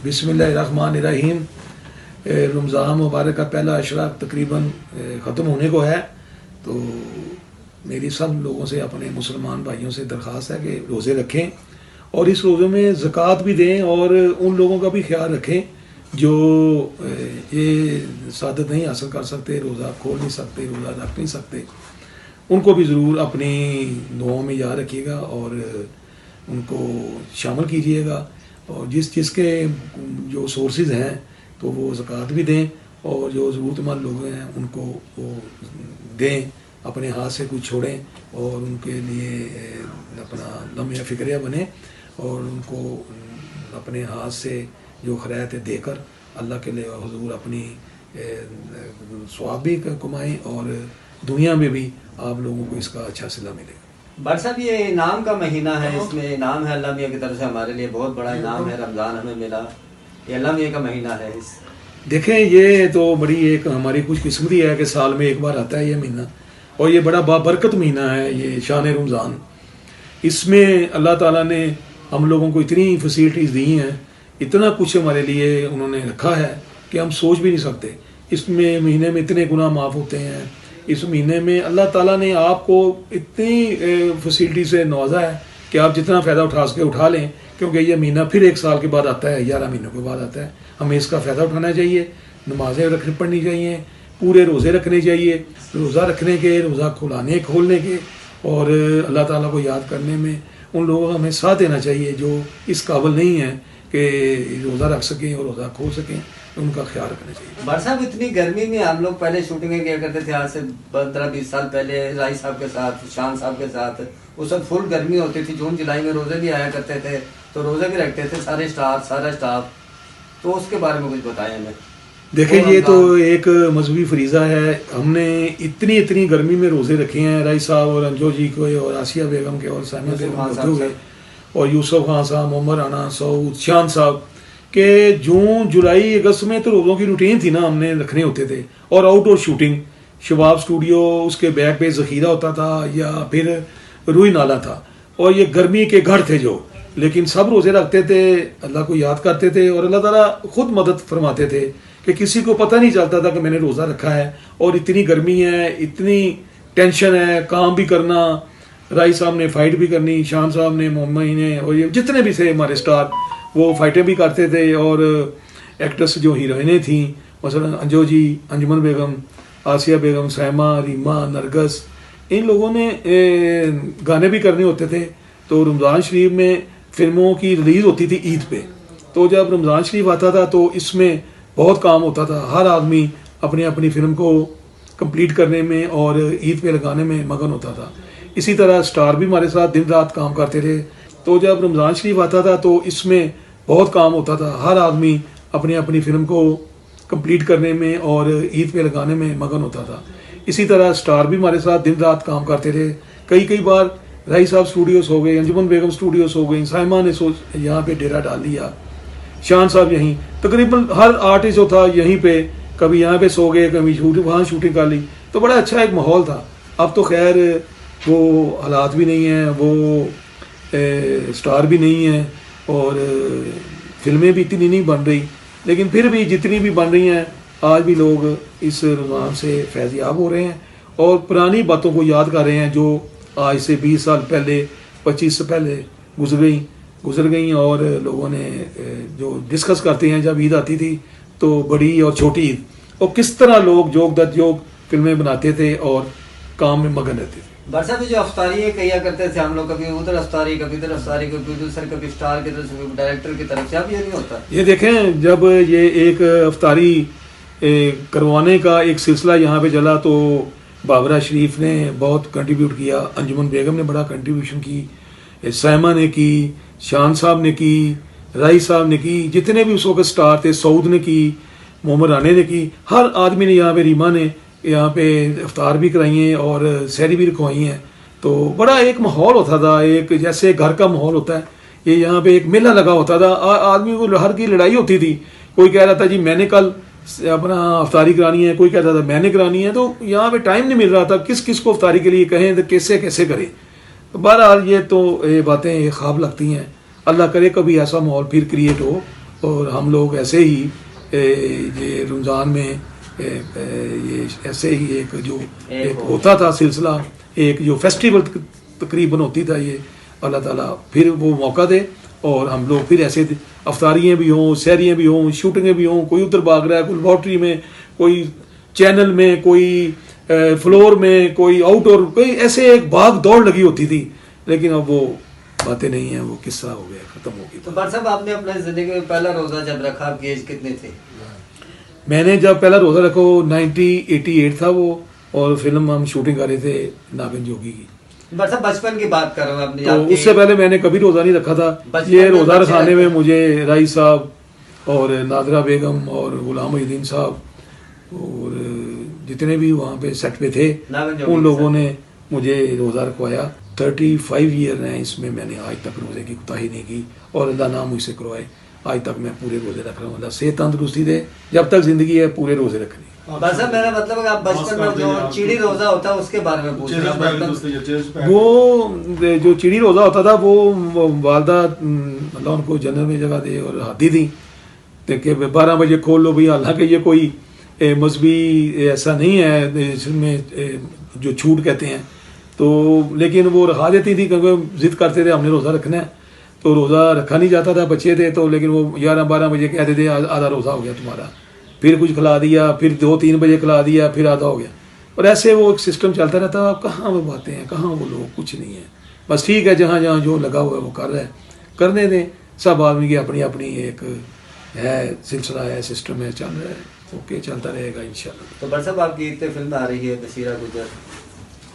बिस्मिल्लाहिर्रहमानिर्रहीम। रमज़ान मुबारक का पहला अशरा तकरीबन ख़त्म होने को है, तो मेरी सब लोगों से, अपने मुसलमान भाइयों से दरख्वास्त है कि रोज़े रखें और इस रोज़े में ज़कात भी दें और उन लोगों का भी ख्याल रखें जो ये सादत नहीं हासिल कर सकते, रोज़ा खोल नहीं सकते, रोज़ा रख नहीं सकते, उनको भी ज़रूर अपनी दुआओं में याद रखिएगा और उनको शामिल कीजिएगा। और जिसके जो सोर्सेज हैं तो वो ज़कात भी दें और जो ज़रूरतमंद लोग हैं उनको वो दें, अपने हाथ से कुछ छोड़ें और उनके लिए अपना लम्हे फ़िक्रिया बने और उनको अपने हाथ से जो खैरात देकर अल्लाह के लिए हुजूर अपनी सवाब भी कमाएँ और दुनिया में भी आप लोगों को इसका अच्छा सिला मिलेगा। भाई साहब, ये इनाम का महीना है, इसमें इनाम है अल्लाह मियाँ की तरफ से, हमारे लिए बहुत बड़ा इनाम है, रमज़ान हमें मिला, ये अल्लाह मियाँ का महीना है। देखें, ये तो बड़ी एक हमारी कुछ किस्मती है कि साल में एक बार आता है ये महीना और ये बड़ा बाबरकत महीना है, ये शान रमज़ान। इसमें अल्लाह ताला ने हम लोगों को इतनी फैसिलिटीज़ दी हैं, इतना कुछ हमारे लिए उन्होंने रखा है कि हम सोच भी नहीं सकते। इसमें महीने में इतने गुनाह माफ़ होते हैं, इस महीने में अल्लाह ताला ने आपको इतनी फैसिलिटी से नवाजा है कि आप जितना फ़ायदा उठा सके उठा लें, क्योंकि ये महीना फिर एक साल के बाद आता है, 11 महीनों के बाद आता है। हमें इसका फ़ायदा उठाना चाहिए, नमाज़ें पढ़नी चाहिए, पूरे रोज़े रखने चाहिए, रोज़ा रखने के, रोज़ा खोलने के और अल्लाह ताला को याद करने में उन लोगों का हमें साथ देना चाहिए जो इस काबिल नहीं है कि रोज़ा रख सकें और रोज़ा खोल सकें, उनका ख्याल रखना चाहिए। भाई साहब, इतनी गर्मी में हम लोग पहले शूटिंगें किया करते थे, आज से 15-20 साल पहले राय साहब के साथ, शान साहब के साथ। उस वक्त फुल गर्मी होती थी, जून जुलाई में रोज़े भी आया करते थे, तो रोज़े भी रखते थे सारा स्टाफ। तो उसके बारे में कुछ बताएं हमें। देखिए, ये तो एक मजहबी फरीज़ा है। हमने इतनी गर्मी में रोज़े रखे हैं, राय साहब और अंजो जी को और आसिया बेगम के और साइमा बेगम के और यूसुफ खान साहब, मोहम्मद राना, सऊद, शान साहब के जून जुलाई अगस्त में तो रोज़ों की रूटीन थी ना, हमने रखने होते थे। और आउटडोर शूटिंग, शबाब स्टूडियो, उसके बैक पे ज़ख़ीरा होता था या फिर रूई नाला था और ये गर्मी के घर थे जो, लेकिन सब रोज़े रखते थे, अल्लाह को याद करते थे और अल्लाह ताला खुद मदद फरमाते थे कि किसी को पता नहीं चलता था कि मैंने रोज़ा रखा है। और इतनी गर्मी है, इतनी टेंशन है, काम भी करना, राई साहब ने फ़ाइट भी करनी, शान साहब ने, मोहम्मद ने और ये जितने भी थे हमारे स्टार, वो फाइटें भी करते थे। और एक्ट्रेस जो हीरोइनें थी, मसलन अंजो जी, अंजुमन बेगम, आसिया बेगम, सैमा, रीमा, नरगस, इन लोगों ने गाने भी करने होते थे। तो रमज़ान शरीफ में फ़िल्मों की रिलीज़ होती थी ईद पे, तो जब रमज़ान शरीफ आता था तो इसमें बहुत काम होता था, हर आदमी अपनी फ़िल्म को कंप्लीट करने में और ईद पे लगाने में मगन होता था। इसी तरह स्टार भी हमारे साथ दिन रात काम करते थे। तो जब रमज़ान शरीफ आता था तो इसमें बहुत काम होता था, हर आदमी अपनी फ़िल्म को कंप्लीट करने में और ईद पे लगाने में मगन होता था। इसी तरह स्टार भी हमारे साथ दिन रात काम करते थे। कई बार राई साहब स्टूडियोज़ हो गए, अंजुमन बेगम स्टूडियोज़ हो गई, साइमा ने यहाँ पे डेरा डाल लिया, शान साहब यहीं, तकरीबन हर आर्टिस्ट जो था यहीं पे, कभी यहाँ पे सो गए, कभी वहाँ शूटिंग कर ली। तो बड़ा अच्छा एक माहौल था। अब तो खैर वो हालात भी नहीं हैं, वो स्टार भी नहीं है और फिल्में भी इतनी नहीं बन रही, लेकिन फिर भी जितनी भी बन रही हैं आज भी लोग इस रमज़ान से फैज़याब हो रहे हैं और पुरानी बातों को याद कर रहे हैं जो आज से 20 साल पहले, 25 से पहले गुजर गई और लोगों ने जो डिस्कस करते हैं, जब ईद आती थी तो बड़ी और छोटी ईद, और किस तरह लोग जोग फिल्में बनाते थे और काम में मगन रहते थे। बरसा भी जो अफ्तारी किया करते थे हम लोग, कभी उधर अफ्तारी, कभी इधर अफ्तारी, कभी दूसरे, कभी स्टार की तरफ से, डायरेक्टर की तरफ से। अब ये नहीं होता। ये देखें, जब ये एक अफ्तारी करवाने का एक सिलसिला यहाँ पे चला तो बाबरा शरीफ ने बहुत कंट्रीब्यूट किया, अंजुमन बेगम ने बड़ा कंट्रीब्यूशन की, सैमा ने की, शान साहब ने की, राई साहब ने की, जितने भी उस वक्त स्टार थे, सऊद ने की, मोहम्मद राने ने की, हर आदमी ने, यहाँ पे रीमा ने यहाँ पे इफ्तार भी कराई हैं और सहरी भी रखवाई हैं। तो बड़ा एक माहौल होता था, एक जैसे घर का माहौल होता है, ये यहाँ पे एक मेला लगा होता था। आदमी को हर की लड़ाई होती थी, कोई कह रहा था जी मैंने कल अपना अफ्तारी करानी है, कोई कहता था मैंने करानी है। तो यहाँ पे टाइम नहीं मिल रहा था किस को अफ्तारी के लिए कहें, तो कैसे करें। तो बहरहाल ये तो बातें ख्वाब लगती हैं। अल्लाह करे कभी ऐसा माहौल फिर क्रिएट हो और हम लोग ऐसे ही ये रमज़ान में ये ऐसे ही एक जो एक होता था सिलसिला, एक जो फेस्टिवल तकरीबन होती था, ये अल्लाह ताला फिर वो मौका दे और हम लोग फिर ऐसे अफ्तारियाँ भी हों, सहरियाँ भी हों, शूटिंगें भी हों, कोई उधर भाग रहा है, कोई लॉटरी में, कोई चैनल में, कोई फ्लोर में, कोई आउटडोर, कोई ऐसे एक भाग दौड़ लगी होती थी। लेकिन अब वो बातें नहीं हैं, वो किस्सा हो गया, ख़त्म हो गया। तो भट्ट साहब, आपने अपने ज़िंदगी में पहला रोज़ा जब रखा, आपकी एज कितनी थी? मैंने जब पहला रोज़ा रखा 1988 था वो, और फिल्म हम शूटिंग कर रहे थे नागिन जोगी की। भट्ट साहब, बचपन की बात कर रहा हूँ अपनी, तो आपकी- उससे पहले मैंने कभी रोज़ा नहीं रखा था। बचपन ये में रोज़ा बच्चे रखाने में रखते हैं। मुझे राई साहब और नादरा बेगम और गुलाम मुहिद्दीन साहब और जितने भी वहाँ पे सेट पे थे, नागिन जोगी उन के लोगों साथ। ने मुझे रोज़ा रखवाया। 35 ईयर हैं इसमें, मैंने आज तक रोज़े की कोताही नहीं की और अल्लाह नाम मुझसे करवाए आज तक मैं पूरे रोज़े रख रहा हूँ। अल्लाह सेहत तंदुरुस्ती दे, जब तक ज़िंदगी है पूरे रोज़े रखने। भट्ट साहब, मेरा मतलब है कि आप बचपन में जो चिड़ी रोज़ा होता है उसके बारे में पूछ रहे हैं। मतलब वो जो चिड़ी रोज़ा होता था वो वालदा अल्लाह उनको जन्नत में जगह दे और हाथी थी कि 12 बजे खोल लो भाई। हालांकि ये कोई मजहबी ऐसा नहीं है इसमें जो छूट कहते हैं, तो लेकिन वो रखा देती थी क्योंकि जिद करते थे हमने रोज़ा रखना है, तो रोज़ा रखा नहीं जाता था, बच्चे थे तो, लेकिन वो 11-12 बजे कहते थे आधा रोज़ा हो गया तुम्हारा, फिर कुछ खिला दिया, फिर 2-3 बजे खिला दिया, फिर आधा हो गया, और ऐसे वो एक सिस्टम चलता रहता। अब कहाँ वो बातें हैं, कहाँ वो लोग, कुछ नहीं है। बस ठीक है, जहाँ जहाँ जो लगा हुआ है वो कर रहा है, करने दें। सब आदमी की अपनी अपनी एक है सिलसिला है, सिस्टम है, चल रहा है, ओके, चलता रहेगा इंशाल्लाह। तो भट्ट साहब, आपकी ईद पे फिल्म आ रही है बशीरा गुजर।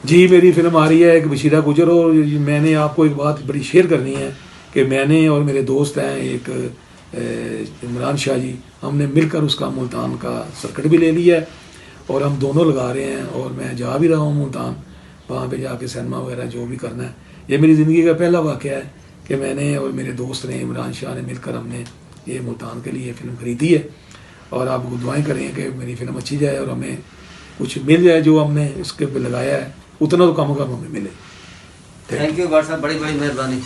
जी, मेरी फिल्म आ रही है एक बशीरा गुजर, और मैंने आपको एक बात बड़ी शेयर करनी है कि मैंने और मेरे दोस्त हैं एक इमरान शाह जी, हमने मिलकर उसका मुल्तान का सर्किट भी ले लिया है और हम दोनों लगा रहे हैं, और मैं जा भी रहा हूँ मुल्तान, वहाँ पे जाके सिनेमा वगैरह जो भी करना है। ये मेरी ज़िंदगी का पहला वाक़या है कि मैंने और मेरे दोस्त ने, इमरान शाह ने मिलकर हमने ये मुल्तान के लिए फ़िल्म ख़रीदी है, और आप दुआएं करें कि मेरी फ़िल्म अच्छी जाए और हमें कुछ मिल जाए, जो हमने इसके पे लगाया है उतना तो कम हमें मिले। थैंक यू भट्ट साहब, बड़ी बड़ी मेहरबानी।